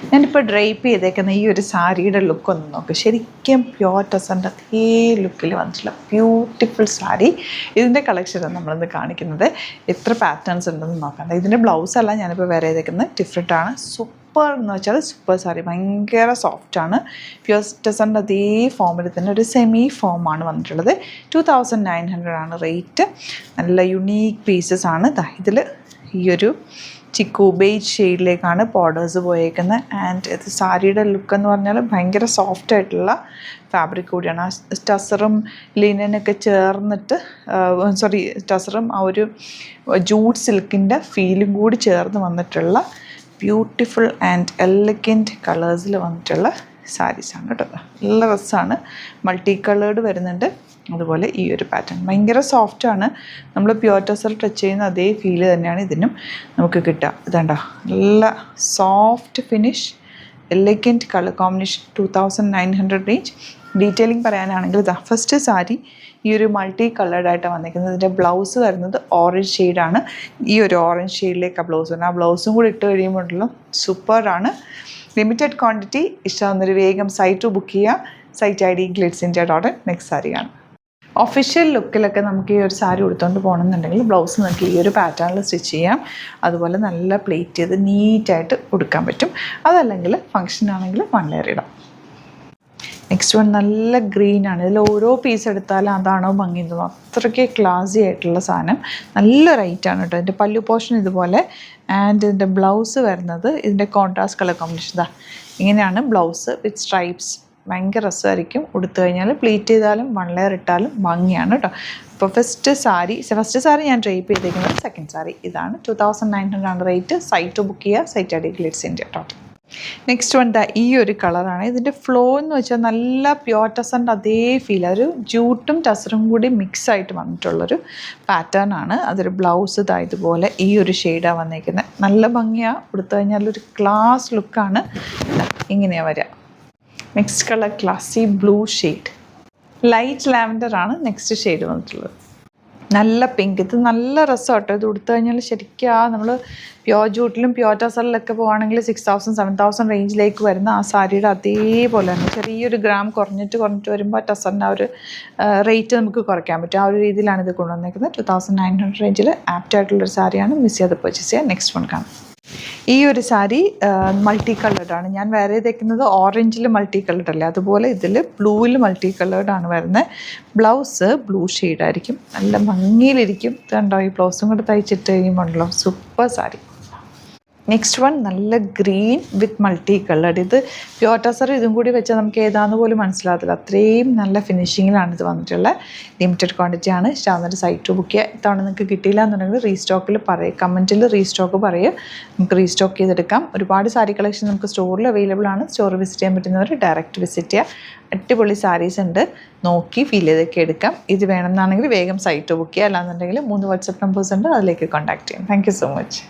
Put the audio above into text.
ഞാനിപ്പോൾ ഡ്രൈപ്പ് ചെയ്തേക്കുന്ന ഈ ഒരു സാരിയുടെ ലുക്ക് ഒന്ന് നോക്ക്. ശരിക്കും പ്യോർ ടെസറിൻ്റെ അതേ ലുക്കിൽ വന്നിട്ടുള്ള ബ്യൂട്ടിഫുൾ സാരി. ഇതിൻ്റെ കളക്ഷനാണ് നമ്മളിന്ന് കാണിക്കുന്നത്. എത്ര പാറ്റേൺസ് ഉണ്ടെന്ന് നോക്കാം. ഇതിൻ്റെ ബ്ലൗസല്ല ഞാനിപ്പോൾ വേറെ ചെയ്തേക്കുന്നത്, ഡിഫറെൻ്റാണ്. സൂപ്പർ എന്ന് വെച്ചാൽ സൂപ്പർ സാരി, ഭയങ്കര സോഫ്റ്റാണ്. പ്യോർ ടെസറിൻ്റെ അതേ ഫോമിൽ തന്നെ ഒരു സെമി ഫോമാണ് വന്നിട്ടുള്ളത്. 2900 ആണ് റേറ്റ്. നല്ല യുണീക്ക് പീസസ് ആണ്. ഇതിൽ ഈ ഒരു ചിക്കു ബേജ് ഷെയ്ഡിലേക്കാണ് ബോർഡേഴ്സ് പോയേക്കുന്നത്. ആൻഡ് ഇത് സാരിയുടെ ലുക്ക് എന്ന് പറഞ്ഞാൽ ഭയങ്കര സോഫ്റ്റ് ആയിട്ടുള്ള ഫാബ്രിക് കൂടിയാണ്. ടസറും ലിനനൊക്കെ ചേർന്നിട്ട് ടസറും ആ ഒരു ജൂട്ട് സിൽക്കിൻ്റെ ഫീലും കൂടി ചേർന്ന് വന്നിട്ടുള്ള ബ്യൂട്ടിഫുൾ ആൻഡ് എലഗൻറ്റ് കളേഴ്സിൽ വന്നിട്ടുള്ള സാരീസാണ് കേട്ടോ. നല്ല രസമാണ്. മൾട്ടി കളേർഡ് വരുന്നുണ്ട്. അതുപോലെ ഈ ഒരു പാറ്റേൺ ഭയങ്കര സോഫ്റ്റാണ്. നമ്മൾ പ്യോർ ടസർ ടച്ച് ചെയ്യുന്ന അതേ ഫീല് തന്നെയാണ് ഇതിനും നമുക്ക് കിട്ടുക. ഇതാണ്ടോ നല്ല soft finish, elegant colour combination. 2900 range. Detailing പറയാനാണെങ്കിൽ ഇതാ ഫസ്റ്റ് സാരി ഈ ഒരു മൾട്ടി കളേർഡായിട്ടാണ് വന്നിരിക്കുന്നത്. ഇതിൻ്റെ ബ്ലൗസ് വരുന്നത് ഓറഞ്ച് ഷെയ്ഡാണ്. ഈ ഒരു ഓറഞ്ച് ഷെയ്ഡിലേക്ക് ആ ബ്ലൗസ് വരുന്നത്. ആ ബ്ലൗസും കൂടി ഇട്ട് കഴിയുമ്പോഴല്ലോ സൂപ്പറാണ്. Limited quantity. ഇഷ്ടമാകുന്നൊരു വേഗം സൈറ്റ് ബുക്ക് ചെയ്യുക. Site ID glitzindia.in. നെക്സ്റ്റ് സാരിയാണ്. ഒഫീഷ്യൽ ലുക്കിലൊക്കെ നമുക്ക് ഈ ഒരു സാരി ഉടുത്തുകൊണ്ട് പോകണമെന്നുണ്ടെങ്കിൽ ബ്ലൗസ് നമുക്ക് ഈ ഒരു പാറ്റേണിൽ സ്റ്റിച്ച് ചെയ്യാം. അതുപോലെ നല്ല പ്ലേറ്റ് ചെയ്ത് നീറ്റായിട്ട് ഉടുക്കാൻ പറ്റും. അതല്ലെങ്കിൽ ഫങ്ഷൻ ആണെങ്കിൽ 1 ലെയർ ഇടാം. നെക്സ്റ്റ് വൺ നല്ല ഗ്രീനാണ്. ഇതിൽ ഓരോ പീസ് എടുത്താലും അതാണോ ഭംഗി തോന്നും, അത്രയ്ക്ക് ക്ലാസി ആയിട്ടുള്ള സാധനം. നല്ല റൈറ്റാണ് കേട്ടോ. ഇതിൻ്റെ പല്ലു പോർഷൻ ഇതുപോലെ. ആൻഡ് ഇതിൻ്റെ ബ്ലൗസ് വരുന്നത് ഇതിൻ്റെ കോൺട്രാസ്റ്റ് കളർ കോമ്പിനേഷൻ ഇതാ ഇങ്ങനെയാണ്. ബ്ലൗസ് വിത്ത് സ്ട്രൈപ്സ്. ഭയങ്കര രസമായിരിക്കും ഉടുത്തു കഴിഞ്ഞാൽ. പ്ലീറ്റ് ചെയ്താലും 1 ലെയർ ഇട്ടാലും ഭംഗിയാണ് കേട്ടോ. അപ്പോൾ ഫസ്റ്റ് സാരി ഞാൻ ഡ്രൈപ്പ് ചെയ്തേക്കുന്നത്. സെക്കൻഡ് സാരി ഇതാണ്. 2900 ആണ് റേറ്റ്. സൈറ്റ് ബുക്ക് ചെയ്യുക. Site ID glitzindia.in. Next one ഈ ഒരു കളറാണ്. ഇതിൻ്റെ ഫ്ലോ എന്ന് വെച്ചാൽ നല്ല പ്യോർ ടസറിൻ്റെ അതേ ഫീൽ. ഒരു ജൂട്ടും ടസറും കൂടി മിക്സ് ആയിട്ട് വന്നിട്ടുള്ളൊരു പാറ്റേൺ ആണ്. അതൊരു ബ്ലൗസ് ഇതുപോലെ ഈ ഒരു ഷെയ്ഡാണ് വന്നിരിക്കുന്നത്. നല്ല ഭംഗിയാണ്. ഉടുത്തു കഴിഞ്ഞാൽ ഒരു ക്ലാസ് ലുക്കാണ്. ഇങ്ങനെയാണ് വരിക. Next colour classy blue shade. Light lavender ആണ് നെക്സ്റ്റ് ഷെയ്ഡ് വന്നിട്ടുള്ളത്. നല്ല പിങ്ക്. ഇത് നല്ല രസമാട്ടോ. ഇത് ഉടുത്തു കഴിഞ്ഞാൽ ശരിക്കും നമ്മൾ പ്യോർ ജൂട്ടിലും പ്യോർ ടസറിലൊക്കെ പോകുകയാണെങ്കിൽ 6000 7000 റേഞ്ചിലേക്ക് വരുന്ന ആ സാരിയുടെ അതേപോലെ തന്നെ ചെറിയൊരു ഗ്രാം കുറഞ്ഞിട്ട് വരുമ്പോൾ ടസറിൻ്റെ ആ ഒരു റേറ്റ് നമുക്ക് കുറയ്ക്കാൻ പറ്റും. ആ ഒരു രീതിയിലാണ് ഇത് കൊണ്ടുവന്നേക്കുന്നത്. 2900 റേഞ്ചിൽ ആപ്റ്റായിട്ടുള്ളൊരു സാരിയാണ്. മിസ് ചെയ്യാതെ പർച്ചേസ് ചെയ്യാം. നെക്സ്റ്റ് വൺ കാണാം. ഈ ഒരു സാരി മൾട്ടി കളേർഡാണ്. ഞാൻ വേറെ തേക്കുന്നത് ഓറഞ്ചിൽ മൾട്ടി കളേർഡ് അല്ലേ, അതുപോലെ ഇതിൽ ബ്ലൂവിൽ മൾട്ടി കളേർഡാണ് വരുന്നത്. ബ്ലൗസ് ബ്ലൂ ഷെയ്ഡായിരിക്കും. നല്ല ഭംഗിയിലിരിക്കും. ഇത് കണ്ടോ, ഈ ബ്ലൗസും കൂടെ തയ്ച്ചിട്ട് കഴിയുമ്പോഴല്ലോ സൂപ്പർ സാരി. നെക്സ്റ്റ് വൺ നല്ല ഗ്രീൻ വിത്ത് മൾട്ടി കളേർഡ്. ഇത് പ്യോർ ടസർ ഇതും കൂടി വെച്ചാൽ നമുക്ക് ഏതാണെന്ന് പോലും മനസ്സിലാകത്തില്ല. അത്രയും നല്ല ഫിനിഷിങ്ങിലാണ് ഇത് വന്നിട്ടുള്ളത്. ലിമിറ്റഡ് ക്വാണ്ടിറ്റി ആണ്. ഇഷ്ടമാകുന്നൊരു സൈറ്റ് ബുക്ക് ചെയ്യുക. ഇത്തവണ നിങ്ങൾക്ക് കിട്ടിയില്ല എന്നുണ്ടെങ്കിൽ റീസ്റ്റോക്കിൽ പറയുക. കമൻറ്റിൽ റീസ്റ്റോക്ക് പറയുക. നമുക്ക് റീസ്റ്റോക്ക് ചെയ്തെടുക്കാം. ഒരുപാട് സാരി കളക്ഷൻ നമുക്ക് സ്റ്റോറിൽ അവൈലബിൾ ആണ്. സ്റ്റോർ വിസിറ്റ് ചെയ്യാൻ പറ്റുന്നവർ ഡയറക്റ്റ് വിസിറ്റ് ചെയ്യുക. അടിപൊളി സാരീസ് ഉണ്ട്. നോക്കി ഫീൽ ചെയ്തൊക്കെ എടുക്കാം. ഇത് വേണമെന്നാണെങ്കിൽ വേഗം സൈറ്റ് ബുക്ക് ചെയ്യുക. അല്ലാന്നുണ്ടെങ്കിൽ 3 വാട്സപ്പ് നമ്പേഴ്സ് ഉണ്ട്, അതിലേക്ക് കോൺടാക്ട് ചെയ്യാം. Thank you so much.